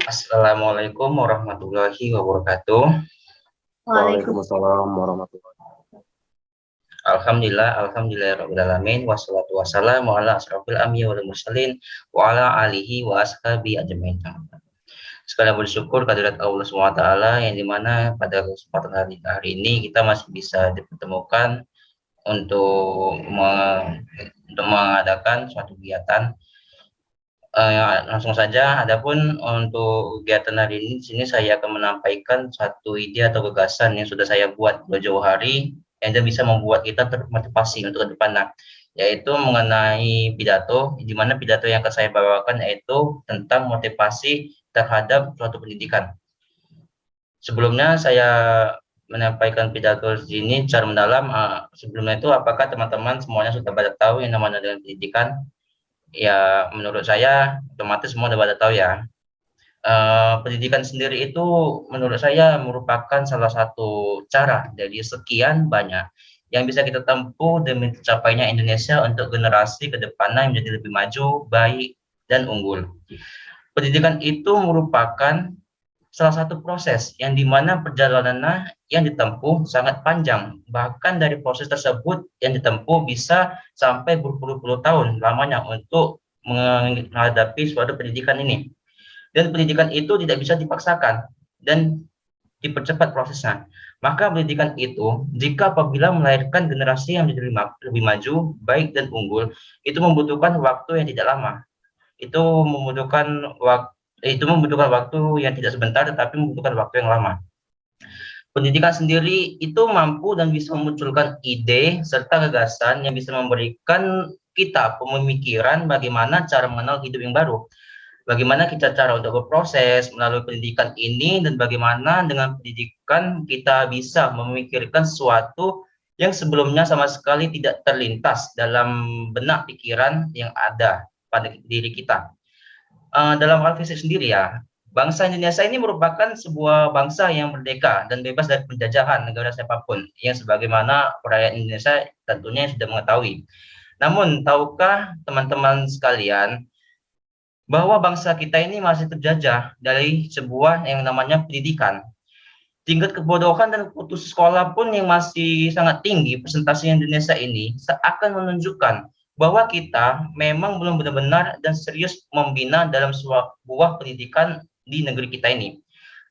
Assalamualaikum warahmatullahi wabarakatuh. Waalaikumsalam warahmatullahi wabarakatuh. Alhamdulillahirrahmanirrahim. Wassalatu wassalamu ala asrofil anbiya wal mursalin wa ala alihi wa ashabi ajmain. Sekali bersyukur kehadirat Allah SWT yang dimana pada kesempatan hari ini kita masih bisa dipertemukan untuk mengadakan suatu kegiatan. Langsung saja, adapun untuk kegiatan hari ini, di sini saya akan menyampaikan satu ide atau gagasan yang sudah saya buat jauh hari yang bisa membuat kita termotivasi untuk ke depan, yaitu mengenai pidato, di mana pidato yang akan saya bawakan yaitu tentang motivasi terhadap suatu pendidikan. Sebelumnya saya menyampaikan pidato di sini secara mendalam. Sebelumnya itu, apakah teman-teman semuanya sudah pada tahu yang namanya dengan pendidikan? Ya, menurut saya otomatis semua udah pada tahu ya. Pendidikan sendiri itu menurut saya merupakan salah satu cara dari sekian banyak yang bisa kita tempuh demi tercapainya Indonesia untuk generasi ke depannya yang menjadi lebih maju, baik, dan unggul. Pendidikan itu merupakan salah satu proses yang dimana perjalanannya yang ditempuh sangat panjang, bahkan dari proses tersebut yang ditempuh bisa sampai berpuluh-puluh tahun lamanya untuk menghadapi suatu pendidikan ini. Dan pendidikan itu tidak bisa dipaksakan dan dipercepat prosesnya. Maka pendidikan itu, jika apabila melahirkan generasi yang menjadi lebih maju, baik dan unggul, itu membutuhkan waktu yang tidak lama. Itu membutuhkan waktu yang tidak sebentar, tetapi membutuhkan waktu yang lama. Pendidikan sendiri itu mampu dan bisa memunculkan ide serta gagasan yang bisa memberikan kita pemikiran bagaimana cara mengenal hidup yang baru. Bagaimana kita cara untuk berproses melalui pendidikan ini, dan bagaimana dengan pendidikan kita bisa memikirkan sesuatu yang sebelumnya sama sekali tidak terlintas dalam benak pikiran yang ada pada diri kita. Dalam hal fisik sendiri ya, bangsa Indonesia ini merupakan sebuah bangsa yang merdeka dan bebas dari penjajahan negara siapapun, yang sebagaimana rakyat Indonesia tentunya sudah mengetahui. Namun, tahukah teman-teman sekalian bahwa bangsa kita ini masih terjajah dari sebuah yang namanya pendidikan? Tingkat kebodohan dan putus sekolah pun yang masih sangat tinggi persentase Indonesia ini seakan menunjukkan bahwa kita memang belum benar-benar dan serius membina dalam sebuah pendidikan di negeri kita ini.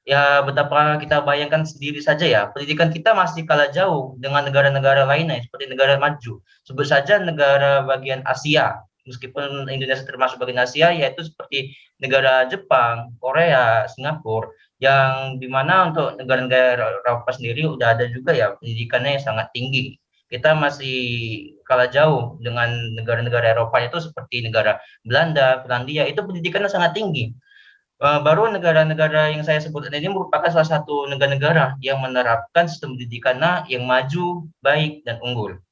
Ya, betapa kita bayangkan sendiri saja ya, pendidikan kita masih kalah jauh dengan negara-negara lainnya seperti negara maju. Sebut saja negara bagian Asia, meskipun Indonesia termasuk bagian Asia, yaitu seperti negara Jepang, Korea, Singapura, yang dimana untuk negara-negara Eropa sendiri udah ada juga ya pendidikannya yang sangat tinggi. Kita masih kalah jauh dengan negara-negara Eropa itu seperti negara Belanda, Finlandia, itu pendidikannya sangat tinggi. Baru negara-negara yang saya sebutkan ini merupakan salah satu negara-negara yang menerapkan sistem pendidikannya yang maju, baik, dan unggul.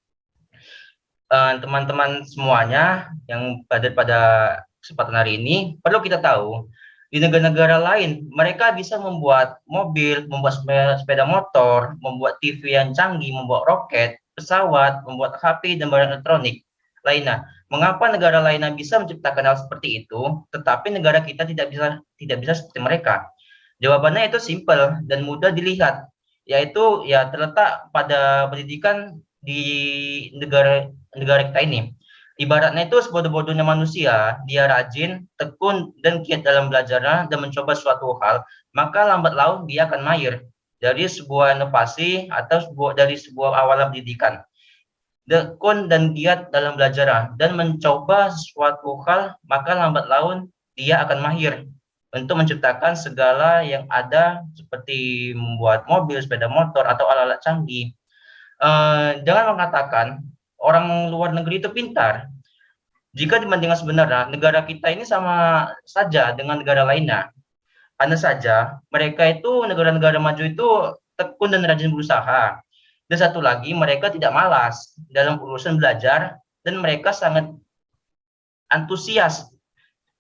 Teman-teman semuanya yang pada kesempatan hari ini, perlu kita tahu, di negara-negara lain, mereka bisa membuat mobil, membuat sepeda motor, membuat TV yang canggih, membuat roket, pesawat, membuat HP, dan barang elektronik lainnya. Mengapa negara lainnya bisa menciptakan hal seperti itu, tetapi negara kita tidak bisa seperti mereka? Jawabannya itu simpel dan mudah dilihat, yaitu ya terletak pada pendidikan di negara kita ini. Ibaratnya itu sebodoh-bodohnya manusia, dia rajin, tekun, dan giat dalam belajarnya dan mencoba suatu hal, maka lambat laun dia akan mahir dari sebuah inovasi atau dari sebuah awalan pendidikan. Tekun dan giat dalam belajar dan mencoba suatu hal, maka lambat laun dia akan mahir untuk menciptakan segala yang ada seperti membuat mobil, sepeda motor, atau alat-alat canggih. Jangan mengatakan orang luar negeri itu pintar. Jika dibandingkan sebenarnya, negara kita ini sama saja dengan negara lainnya. Hanya saja mereka itu, negara-negara maju itu tekun dan rajin berusaha. Dan satu lagi, mereka tidak malas dalam urusan belajar dan mereka sangat antusias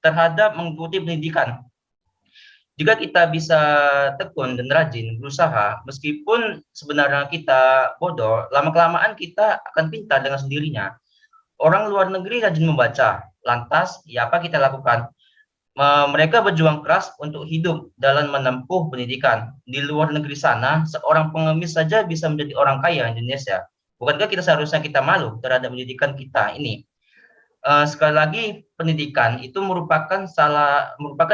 terhadap mengikuti pendidikan. Jika kita bisa tekun dan rajin berusaha, meskipun sebenarnya kita bodoh, lama-kelamaan kita akan pintar dengan sendirinya. Orang luar negeri rajin membaca, lantas ya apa kita lakukan? Mereka berjuang keras untuk hidup dalam menempuh pendidikan. Di luar negeri sana, seorang pengemis saja bisa menjadi orang kaya di Indonesia. Bukankah kita seharusnya kita malu terhadap pendidikan kita ini? Sekali lagi, pendidikan itu merupakan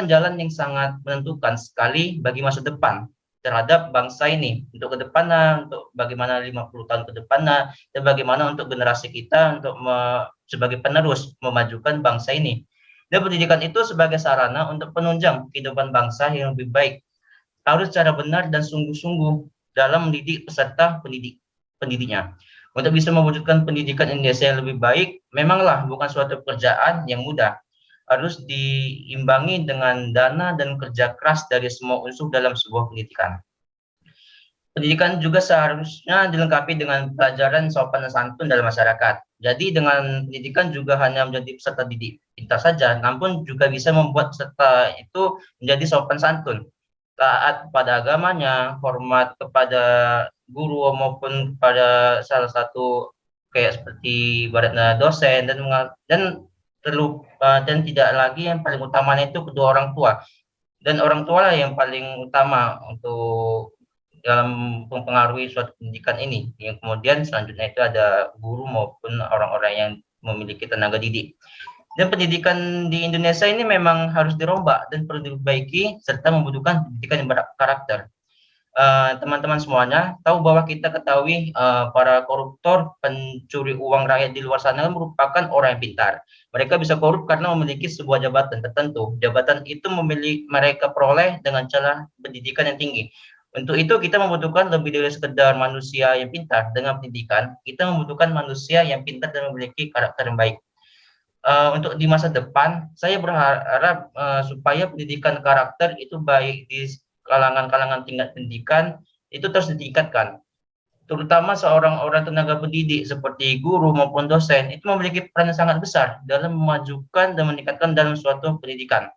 jalan yang sangat menentukan sekali bagi masa depan terhadap bangsa ini, untuk ke depannya, untuk bagaimana 50 tahun ke depannya, dan bagaimana untuk generasi kita untuk sebagai penerus memajukan bangsa ini. Dan pendidikan itu sebagai sarana untuk penunjang kehidupan bangsa yang lebih baik, harus secara benar dan sungguh-sungguh dalam mendidik peserta pendidiknya. Untuk bisa mewujudkan pendidikan Indonesia yang lebih baik, memanglah bukan suatu pekerjaan yang mudah. Harus diimbangi dengan dana dan kerja keras dari semua unsur dalam sebuah pendidikan. Pendidikan juga seharusnya dilengkapi dengan pelajaran sopan dan santun dalam masyarakat. Jadi dengan pendidikan juga hanya menjadi peserta didik pintar saja, namun juga bisa membuat peserta itu menjadi sopan santun, taat pada agamanya, hormat kepada guru maupun kepada salah satu kayak seperti ibaratnya dosen, dan tidak lagi yang paling utamanya itu kedua orang tua. Dan orang tua lah yang paling utama untuk dalam mempengaruhi suatu pendidikan ini. Yang kemudian selanjutnya itu ada guru maupun orang-orang yang memiliki tenaga didik. Dan pendidikan di Indonesia ini memang harus dirombak dan perlu diperbaiki serta membutuhkan pendidikan yang berkarakter. Teman-teman semuanya tahu bahwa kita ketahui para koruptor, pencuri uang rakyat di luar sana merupakan orang yang pintar. Mereka bisa korup karena memiliki sebuah jabatan tertentu. Jabatan itu mereka peroleh dengan cara pendidikan yang tinggi. Untuk itu kita membutuhkan lebih dari sekedar manusia yang pintar. Dengan pendidikan, kita membutuhkan manusia yang pintar dan memiliki karakter yang baik. Untuk di masa depan, saya berharap supaya pendidikan karakter itu baik di kalangan-kalangan tingkat pendidikan itu terus ditingkatkan. Terutama seorang orang tenaga pendidik seperti guru maupun dosen itu memiliki peran yang sangat besar dalam memajukan dan meningkatkan dalam suatu pendidikan.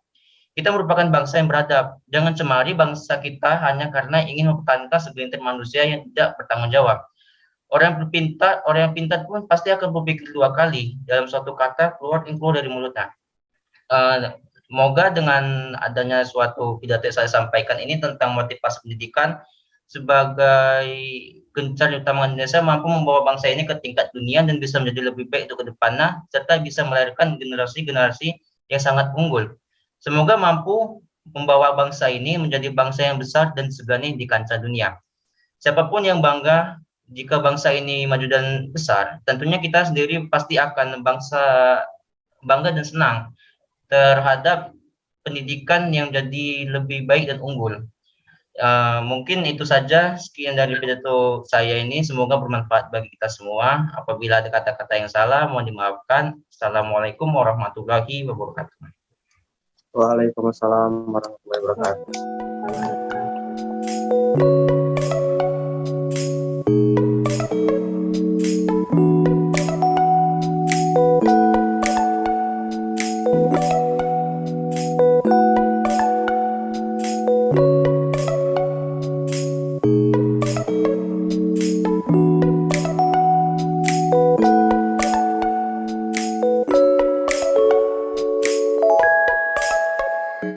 Kita merupakan bangsa yang beradab. Jangan cemari bangsa kita hanya karena ingin mempertahankan segelintir manusia yang tidak bertanggung jawab. Orang yang pintar pun pasti akan berpikir dua kali dalam suatu kata yang keluar dari mulutnya. Semoga dengan adanya suatu pidato yang saya sampaikan ini tentang motivasi pendidikan sebagai gencar utama Indonesia mampu membawa bangsa ini ke tingkat dunia dan bisa menjadi lebih baik untuk ke depannya, serta bisa melahirkan generasi-generasi yang sangat unggul. Semoga mampu membawa bangsa ini menjadi bangsa yang besar dan segani di kancah dunia. Siapapun yang bangga jika bangsa ini maju dan besar, tentunya kita sendiri pasti akan bangga dan senang terhadap pendidikan yang jadi lebih baik dan unggul. Mungkin itu saja, sekian dari pidato saya ini, semoga bermanfaat bagi kita semua. Apabila ada kata-kata yang salah, mohon dimaafkan. Assalamualaikum warahmatullahi wabarakatuh. Waalaikumsalam warahmatullahi wabarakatuh.